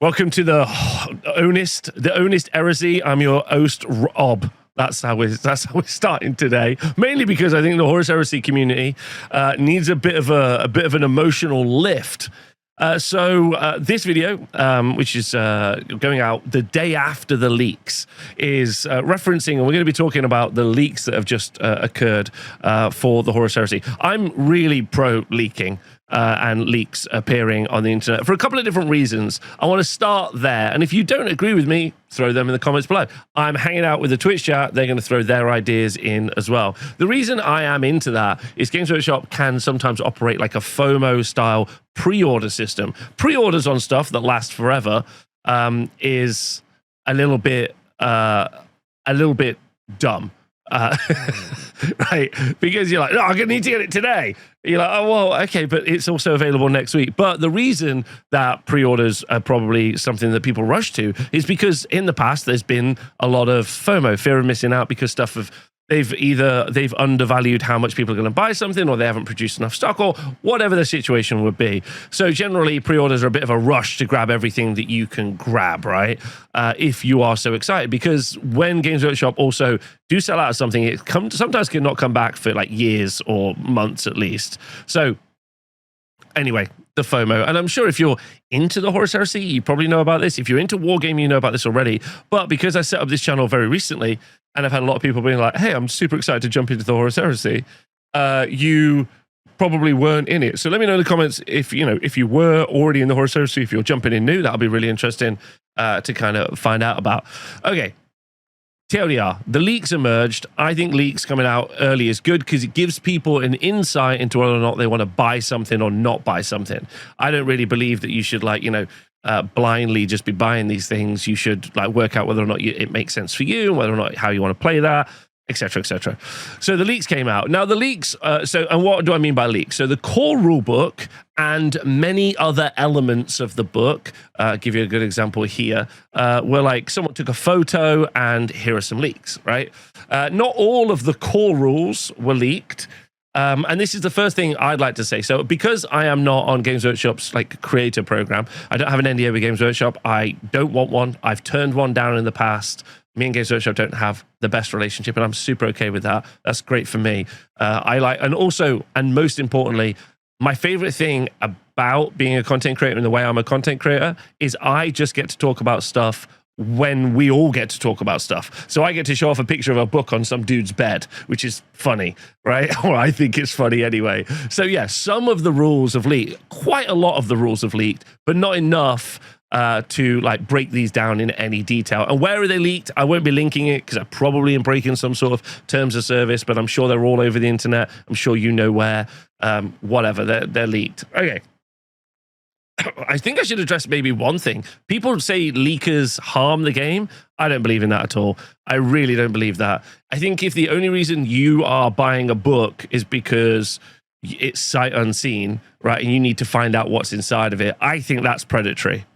Welcome to the Horus Heresy. I'm your host, Rob. That's how we're starting today. Mainly because I think the Horus Heresy community needs a bit of an emotional lift. So this video, which is going out the day after the leaks, is referencing, and we're going to be talking about the leaks that have just occurred for the Horus Heresy. I'm really pro leaking. And leaks appearing on the internet for a couple of different reasons. I want to start there. And if you don't agree with me, throw them in the comments below. I'm hanging out with the Twitch chat. They're going to throw their ideas in as well. The reason I am into that is Games Workshop can sometimes operate like a FOMO style pre-order system. Pre-orders on stuff that lasts forever is a little bit dumb. Right, because you're like, no, I'm gonna need to get it today. You're like, oh well, okay, but it's also available next week. But the reason that pre-orders are probably something that people rush to is because in the past there's been a lot of FOMO, fear of missing out, because they've undervalued how much people are going to buy something, or they haven't produced enough stock, or whatever the situation would be. So generally, pre-orders are a bit of a rush to grab everything that you can grab, right? If you are so excited, because when Games Workshop also do sell out of something, it sometimes cannot come back for like years or months at least. So anyway, the FOMO. And I'm sure if you're into the Horus Heresy, you probably know about this. If you're into wargaming, you know about this already. But because I set up this channel very recently, and I've had a lot of people being like, hey, I'm super excited to jump into the Horus Heresy, you probably weren't in it. So let me know in the comments if you were already in the Horus Heresy, if you're jumping in new. That'll be really interesting to kind of find out about. Okay. TLDR, the leaks emerged. I think leaks coming out early is good because it gives people an insight into whether or not they want to buy something or not buy something. I don't really believe that you should blindly just be buying these things. You should work out whether or not it makes sense for you, whether or not how you want to play that, etc., etc. So the leaks came out. Now the leaks, and what do I mean by leaks? So the core rule book and many other elements of the book, I'll give you a good example here, were like someone took a photo and here are some leaks, right? Not all of the core rules were leaked. And this is the first thing I'd like to say. So because I am not on Games Workshop's creator program, I don't have an NDA with Games Workshop. I don't want one. I've turned one down in the past. Me and Games Workshop don't have the best relationship, and I'm super okay with that. That's great for me. And most importantly, my favorite thing about being a content creator and the way I'm a content creator is I just get to talk about stuff when we all get to talk about stuff. So I get to show off a picture of a book on some dude's bed, which is funny, right? Or I think it's funny anyway. So yeah, some of the rules have leaked. Quite a lot of the rules have leaked, but not enough to break these down in any detail. And where are they leaked? I won't be linking it because I probably am breaking some sort of terms of service, but I'm sure they're all over the internet. I'm sure you know where. Whatever, they're leaked. Okay. I think I should address maybe one thing. People say leakers harm the game. I don't believe in that at all. I really don't believe that. I think if the only reason you are buying a book is because it's sight unseen, right, and you need to find out what's inside of it, I think that's predatory.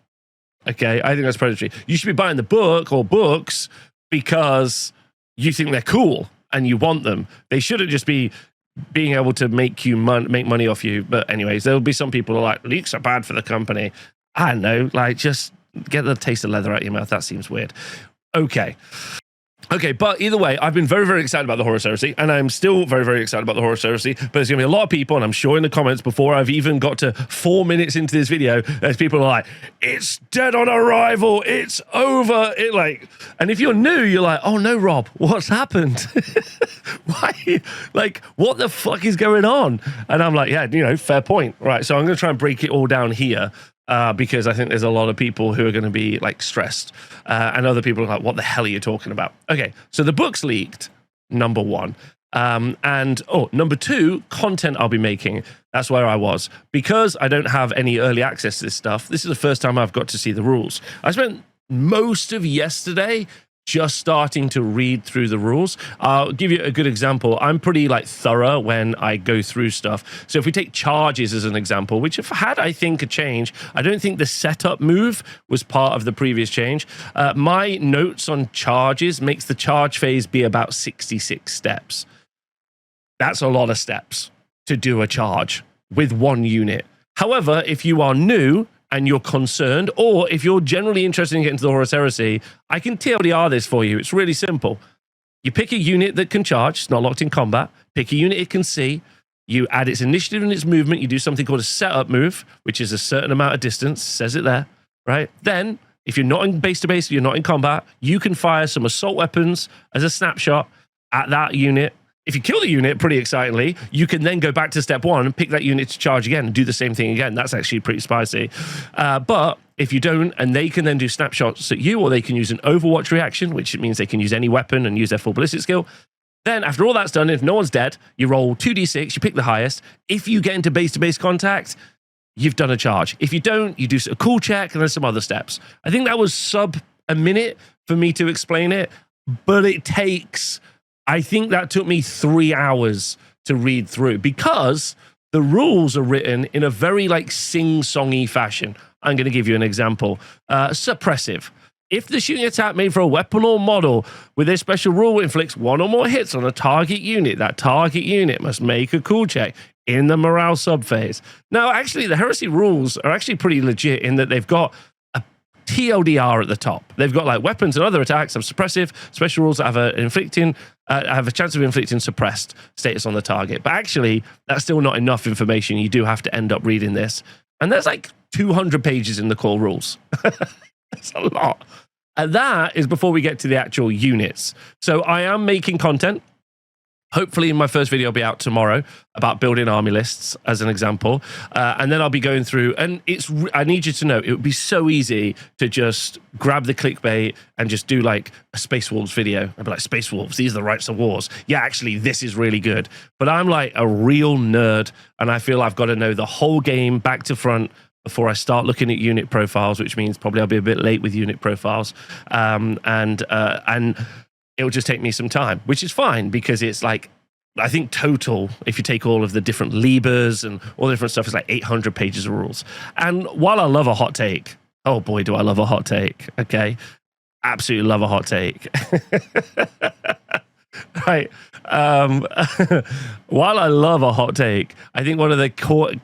Okay, I think that's predatory. You should be buying the book or books because you think they're cool and you want them. They shouldn't just be being able to make money off you. But anyways, there'll be some people who are like, leaks are bad for the company. I don't know, just get the taste of leather out of your mouth. That seems weird. Okay, but either way, I've been very, very excited about the Horus Heresy, and I'm still very, very excited about the Horus Heresy, but there's going to be a lot of people, and I'm sure in the comments, before I've even got to 4 minutes into this video, there's people who are like, it's dead on arrival, it's over, and if you're new, you're like, oh no, Rob, what's happened? Why? What the fuck is going on? And I'm like, yeah, fair point. Right, so I'm going to try and break it all down here. Because I think there's a lot of people who are going to be stressed, and other people are like, what the hell are you talking about? Okay, so the book's leaked, number one. Number two, content I'll be making. That's where I was. Because I don't have any early access to this stuff, this is the first time I've got to see the rules. I spent most of yesterday just starting to read through the rules. I'll give you a good example. I'm pretty thorough when I go through stuff. So if we take charges as an example, which have had, I think, a change. I don't think the setup move was part of the previous change. My notes on charges makes the charge phase be about 66 steps. That's a lot of steps to do a charge with one unit. However, if you are new and you're concerned, or if you're generally interested in getting to the Horus Heresy, I can TLDR this for you. It's really simple. You pick a unit that can charge, it's not locked in combat. Pick a unit it can see. You add its initiative and its movement. You do something called a setup move, which is a certain amount of distance, says it there, right? Then, if you're not in base to base, you're not in combat, you can fire some assault weapons as a snapshot at that unit. If you kill the unit, pretty excitingly, you can then go back to step one and pick that unit to charge again and do the same thing again. That's actually pretty spicy. But if you don't, and they can then do snapshots at you, or they can use an Overwatch reaction, which means they can use any weapon and use their full ballistic skill. Then after all that's done, if no one's dead, you roll 2d6, you pick the highest. If you get into base-to-base contact, you've done a charge. If you don't, you do a cool check and then some other steps. I think that was sub a minute for me to explain it, but it takes... I think that took me 3 hours to read through because the rules are written in a very like sing-songy fashion. I'm going to give you an example. Suppressive. If the shooting attack made for a weapon or model with a special rule inflicts one or more hits on a target unit, that target unit must make a cool check in the morale subphase. Now, actually, the Heresy rules are actually pretty legit in that they've got TLDR at the top. They've got like weapons and other attacks have suppressive, special rules that have a chance of inflicting suppressed status on the target. But actually, that's still not enough information. You do have to end up reading this. And there's like 200 pages in the core rules. That's a lot. And that is before we get to the actual units. So I am making content. Hopefully, my first video will be out tomorrow about building army lists, as an example. And then I'll be going through, and I need you to know, it would be so easy to just grab the clickbait and just do like a Space Wolves video. I'd be like, Space Wolves, these are the rights of wars. Yeah, actually, this is really good. But I'm like a real nerd, and I feel I've got to know the whole game back to front before I start looking at unit profiles, which means probably I'll be a bit late with unit profiles. And it'll just take me some time, which is fine because it's like, I think total, if you take all of the different levers and all the different stuff, it's like 800 pages of rules. And while I love a hot take, oh boy, do I love a hot take. Okay. Absolutely love a hot take. Right. While I love a hot take, I think one of the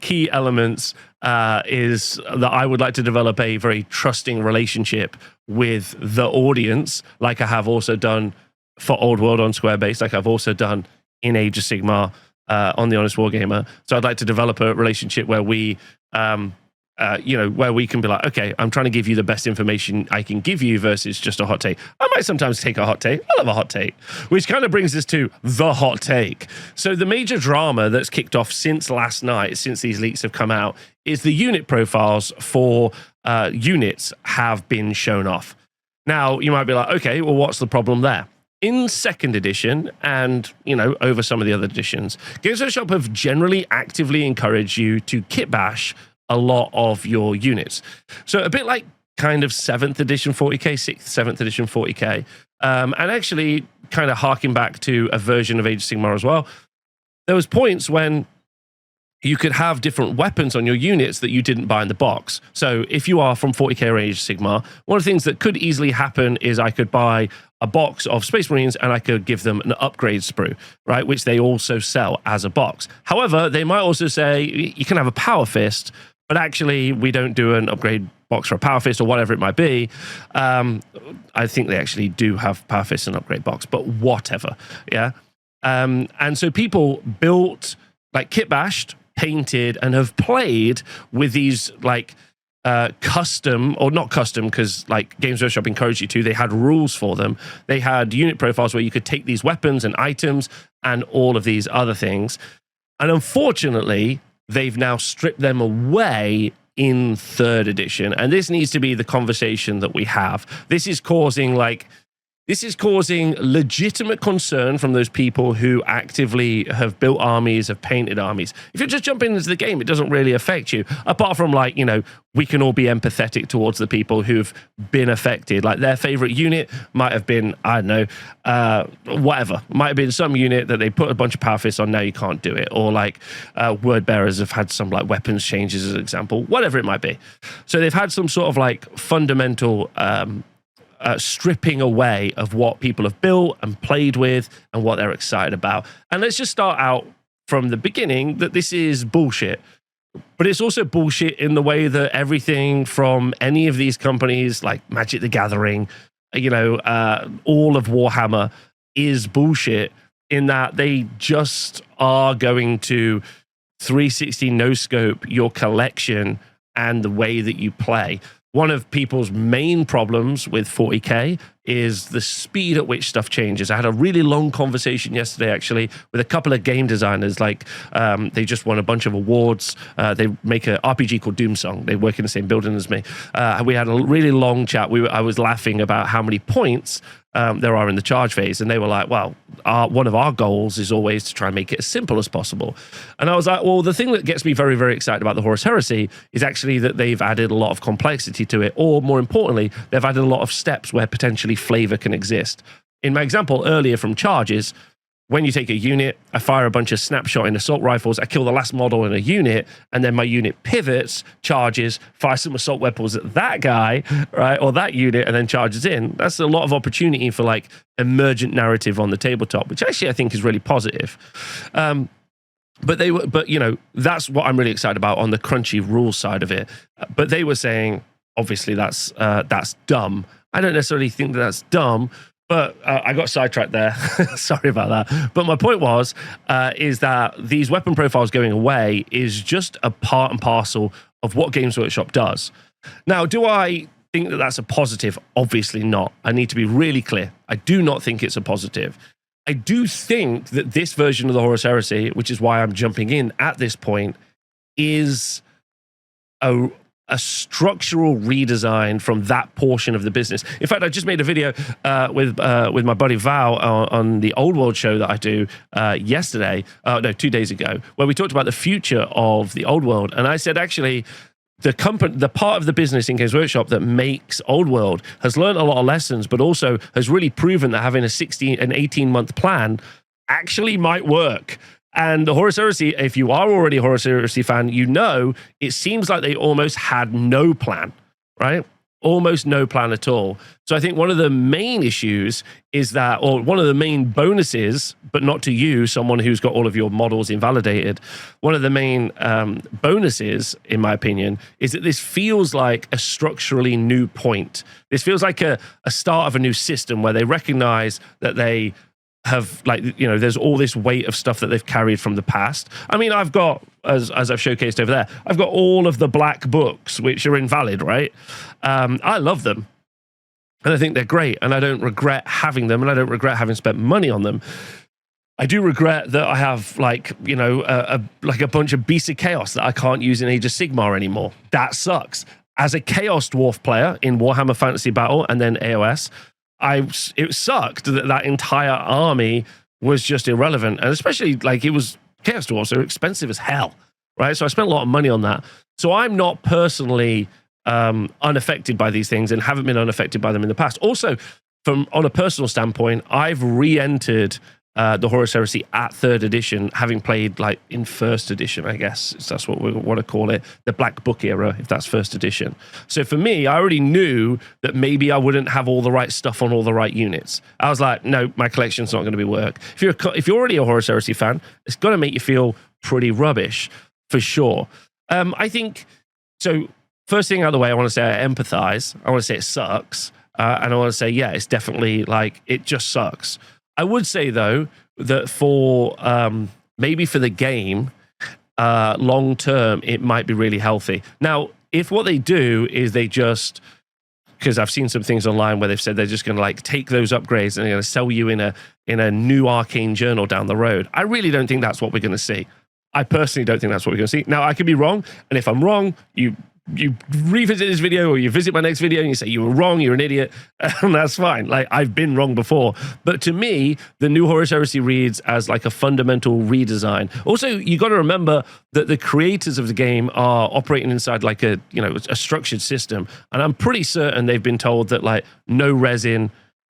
key elements is that I would like to develop a very trusting relationship with the audience, like I have also done for Old World on Squarebase, like I've also done in Age of Sigmar on the Honest Wargamer. So I'd like to develop a relationship where we, where we can be like, okay, I'm trying to give you the best information I can give you versus just a hot take. I might sometimes take a hot take. I love a hot take, which kind of brings us to the hot take. So the major drama that's kicked off since last night, since these leaks have come out, is the unit profiles for units have been shown off. Now, you might be like, okay, well, what's the problem there? In second edition and, over some of the other editions, Games Workshop have generally actively encouraged you to kit bash a lot of your units. So a bit like kind of 7th edition 40k, 6th, 7th edition 40k, and actually kind of harking back to a version of Age of Sigmar as well. There was points when you could have different weapons on your units that you didn't buy in the box. So if you are from 40k or Age of Sigmar, one of the things that could easily happen is I could buy a box of Space Marines and I could give them an upgrade sprue, right? Which they also sell as a box. However, they might also say you can have a Power Fist, but actually we don't do an upgrade box for a Power Fist or whatever it might be. I think they actually do have Power Fist and upgrade box, but whatever, yeah? And so people built, like kit bashed, painted, and have played with these like custom, or not custom because like Games Workshop encouraged you to, they had rules for them. They had unit profiles where you could take these weapons and items and all of these other things. And unfortunately, they've now stripped them away in 3rd edition. And this needs to be the conversation that we have. This is causing legitimate concern from those people who actively have built armies, have painted armies. If you're just jumping into the game, it doesn't really affect you. Apart from like, we can all be empathetic towards the people who've been affected. Like their favorite unit might have been, I don't know, whatever. Might have been some unit that they put a bunch of Power Fists on, now you can't do it. Or like Word Bearers have had some like weapons changes as an example, whatever it might be. So they've had some sort of like fundamental stripping away of what people have built and played with and what they're excited about. And let's just start out from the beginning that this is bullshit. But it's also bullshit in the way that everything from any of these companies, like Magic the Gathering, all of Warhammer, is bullshit in that they just are going to 360 no-scope your collection and the way that you play. One of people's main problems with 40K is the speed at which stuff changes. I had a really long conversation yesterday, actually, with a couple of game designers. They just won a bunch of awards. They make an RPG called Doomsong. They work in the same building as me. And we had a really long chat. I was laughing about how many points there are in the charge phase. And they were like, well, one of our goals is always to try and make it as simple as possible. And I was like, well, the thing that gets me very, very excited about the Horus Heresy is actually that they've added a lot of complexity to it, or more importantly, they've added a lot of steps where potentially flavor can exist. In my example earlier from charges, when you take a unit, I fire a bunch of snapshot in assault rifles, I kill the last model in a unit, and then my unit pivots, charges, fires some assault weapons at that guy, right, or that unit, and then charges in. That's a lot of opportunity for like emergent narrative on the tabletop, which actually I think is really positive. But that's what I'm really excited about on the crunchy rules side of it. But they were saying, obviously, that's dumb. I don't necessarily think that that's dumb. But I got sidetracked there. Sorry about that. But my point is that these weapon profiles going away is just a part and parcel of what Games Workshop does. Now, do I think that that's a positive? Obviously not. I need to be really clear. I do not think it's a positive. I do think that this version of the Horus Heresy, which is why I'm jumping in at this point, is a structural redesign from that portion of the business. In fact, I just made a video with my buddy Val on the Old World show that I do yesterday, 2 days ago, where we talked about the future of the Old World. And I said, actually, the part of the business in Games Workshop that makes Old World has learned a lot of lessons, but also has really proven that having an 18-month plan actually might work. And the Horus Heresy, if you are already a Horus Heresy fan, it seems like they almost had no plan, right? Almost no plan at all. So I think one of the main issues is that, or one of the main bonuses, but not to you, someone who's got all of your models invalidated, one of the main bonuses, in my opinion, is that this feels like a structurally new point. This feels like a start of a new system where they recognize that they have, there's all this weight of stuff that they've carried from the past. I mean, I've got, as I've showcased over there, I've got all of the black books, which are invalid, right? I love them. And I think they're great. And I don't regret having them. And I don't regret having spent money on them. I do regret that I have, a bunch of Beasts of Chaos that I can't use in Age of Sigmar anymore. That sucks. As a Chaos Dwarf player in Warhammer Fantasy Battle and then AOS, it sucked that entire army was just irrelevant, and especially it was Chaos Dwarfs, they're expensive as hell, right? So I spent a lot of money on that. So I'm not personally unaffected by these things and haven't been unaffected by them in the past. Also, on a personal standpoint, I've re-entered the Horus Heresy at 3rd edition, having played in 1st edition, I guess that's what we want to call it, the Black Book era, if that's 1st edition. So for me, I already knew that maybe I wouldn't have all the right stuff on all the right units. I was like, no, my collection's not going to be work. If you're already a Horus Heresy fan, it's going to make you feel pretty rubbish, for sure. I think, so first thing out of the way, I want to say I empathize. I want to say it sucks. And I want to say, yeah, it's definitely it just sucks. I would say, though, that for maybe for the game, long term, it might be really healthy. Now, if what they do is they just, because I've seen some things online where they've said they're just going to take those upgrades and they're going to sell you in a new arcane journal down the road. I really don't think that's what we're going to see. I personally don't think that's what we're going to see. Now, I could be wrong, and if I'm wrong, you revisit this video or you visit my next video and you say you were wrong, you're an idiot, and that's fine. I've been wrong before. But to me, the new Horus Heresy reads as a fundamental redesign. Also, you got to remember that the creators of the game are operating inside a structured system, and I'm pretty certain they've been told that no resin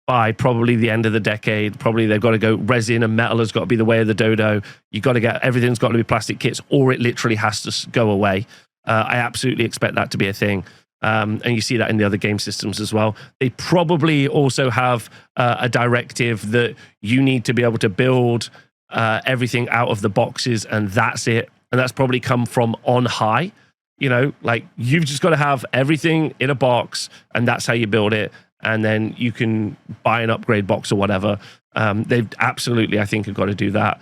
by probably the end of the decade. Probably they've got to go resin and metal has got to be the way of the dodo. You got to everything's got to be plastic kits, or it literally has to go away. I absolutely expect that to be a thing. And you see that in the other game systems as well. They probably also have a directive that you need to be able to build everything out of the boxes, and that's it. and that's probably come from on high. You know, like you've just got to have everything in a box, and that's how you build it. And then you can buy an upgrade box or whatever. They've absolutely, I think, have got to do that.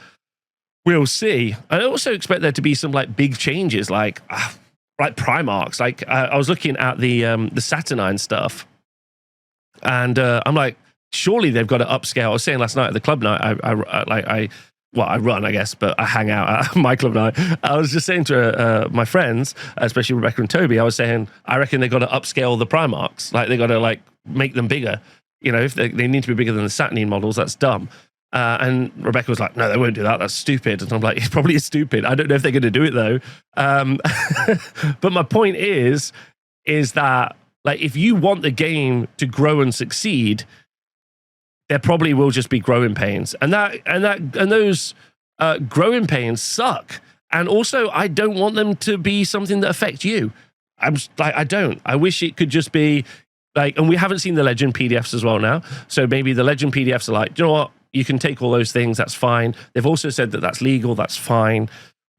We'll see. I also expect there to be some like big changes, like Primarchs. Like I was looking at the Saturnine stuff, and I'm like, surely they've got to upscale. I was saying last night at the club night, I run, I guess, but I hang out at my club night. I was just saying to my friends, especially Rebecca and Toby, I was saying, I reckon they've got to upscale the Primarchs. Like, they've got to, like, make them bigger. You know, if they need to be bigger than the Saturnine models, that's dumb. And Rebecca was like, no, they won't do that. That's stupid. And I'm like, it probably is stupid. I don't know if they're going to do it, though. But my point is that, like, if you want the game to grow and succeed, there probably will just be growing pains, and those growing pains suck. And also, I don't want them to be something that affect you. I don't. I wish it could just be like, and we haven't seen the Legend PDFs as well now. So maybe the Legend PDFs are like, you know what? You can take all those things. That's fine. They've also said that that's legal. That's fine.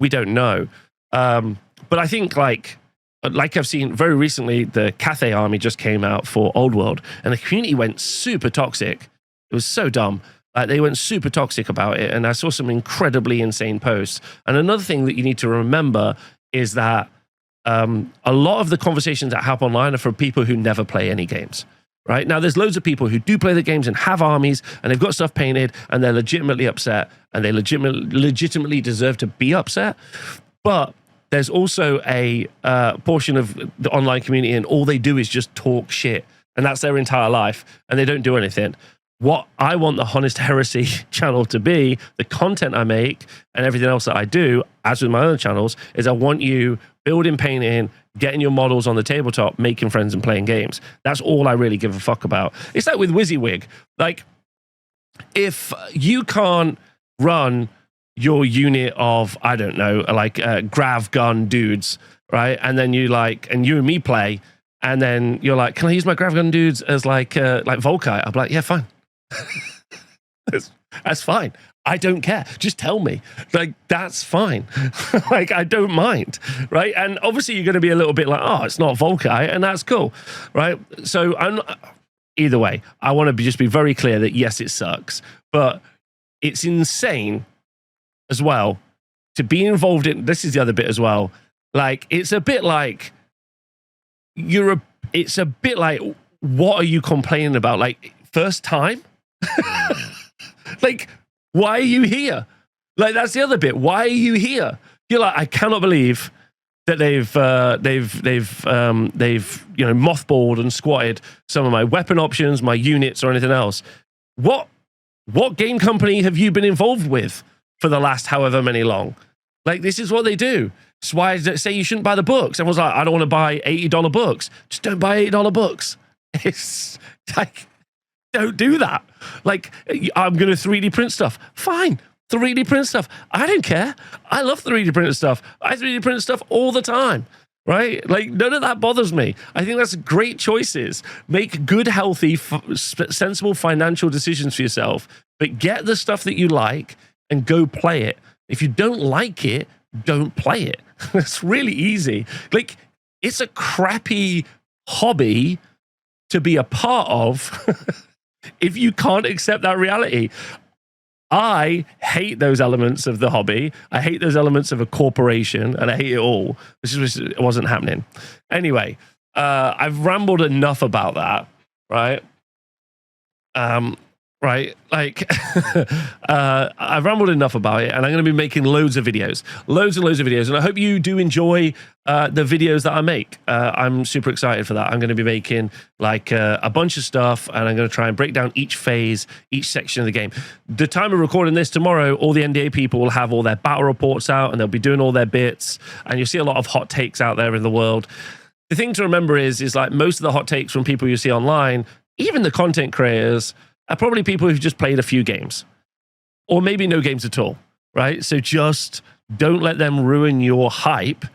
We don't know. But I think like I've seen very recently, the Cathay army just came out for Old World, and the community went super toxic. It was so dumb. They went super toxic about it, and I saw some incredibly insane posts. And another thing that you need to remember is that a lot of the conversations that happen online are for people who never play any games, right? Now, there's loads of people who do play the games and have armies, and they've got stuff painted, and they're legitimately upset, and they legitimately deserve to be upset. But there's also a portion of the online community, and all they do is just talk shit, and that's their entire life, and they don't do anything. What I want the Horus Heresy channel to be, the content I make and everything else that I do, as with my other channels, is I want you building, painting, getting your models on the tabletop, making friends and playing games. That's all I really give a fuck about. It's like with WYSIWYG. Like, if you can't run your unit of, I don't know, like grav gun dudes, right? And then you and me play, and then you're like, can I use my grav gun dudes as like Volkai? I'm like, yeah, fine. That's fine. I don't care. Just tell me. Like, that's fine. Like, I don't mind, right? And obviously you're going to be a little bit like, oh, it's not Volkai, and that's cool, right? So either way, I want to just be very clear that yes, it sucks, but it's insane as well to be involved in. This is the other bit as well. Like, it's a bit like it's a bit like, what are you complaining about? Like, first time? Like, why are you here? Like, that's the other bit. Why are you here? You're like, I cannot believe that they've mothballed and squatted some of my weapon options, my units, or anything else. What game company have you been involved with for the last however many long? Like, this is what they do. It's why they say you shouldn't buy the books. Everyone's like, I don't want to buy $80 books. Just don't buy $80 books. It's like, don't do that. Like, I'm going to 3D print stuff. Fine. 3D print stuff. I don't care. I love 3D printed stuff. I 3D print stuff all the time, right? Like, none of that bothers me. I think that's great choices. Make good, healthy, sensible financial decisions for yourself, but get the stuff that you like and go play it. If you don't like it, don't play it. It's really easy. Like, it's a crappy hobby to be a part of if you can't accept that reality. I hate those elements of the hobby. I hate those elements of a corporation, and I hate it all. It wasn't happening. Anyway, I've rambled enough about that, right? Right? Like, I've rambled enough about it, and I'm going to be making loads and loads of videos, and I hope you do enjoy the videos that I make. I'm super excited for that. I'm going to be making like a bunch of stuff, and I'm going to try and break down each phase, each section of the game. The time of recording this tomorrow, all the NDA people will have all their battle reports out, and they'll be doing all their bits, and you'll see a lot of hot takes out there in the world. The thing to remember is like, most of the hot takes from people you see online, even the content creators, are probably people who've just played a few games, or maybe no games at all, right? So just don't let them ruin your hype.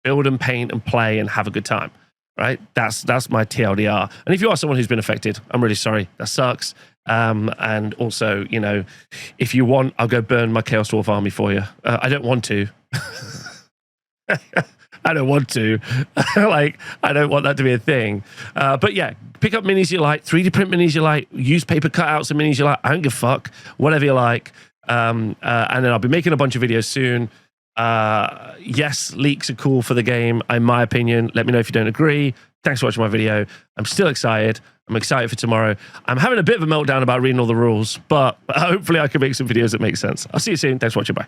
Build and paint and play and have a good time, right? That's my TLDR. And if you are someone who's been affected, I'm really sorry. That sucks. And also, you know, if you want, I'll go burn my Chaos Dwarf army for you. I don't want to. I don't want to. Like, I don't want that to be a thing. But yeah, pick up minis you like, 3D print minis you like, use paper cutouts of minis you like. I don't give a fuck. Whatever you like. And then I'll be making a bunch of videos soon. Yes, leaks are cool for the game, in my opinion. Let me know if you don't agree. Thanks for watching my video. I'm still excited. I'm excited for tomorrow. I'm having a bit of a meltdown about reading all the rules, but hopefully I can make some videos that make sense. I'll see you soon. Thanks for watching. Bye.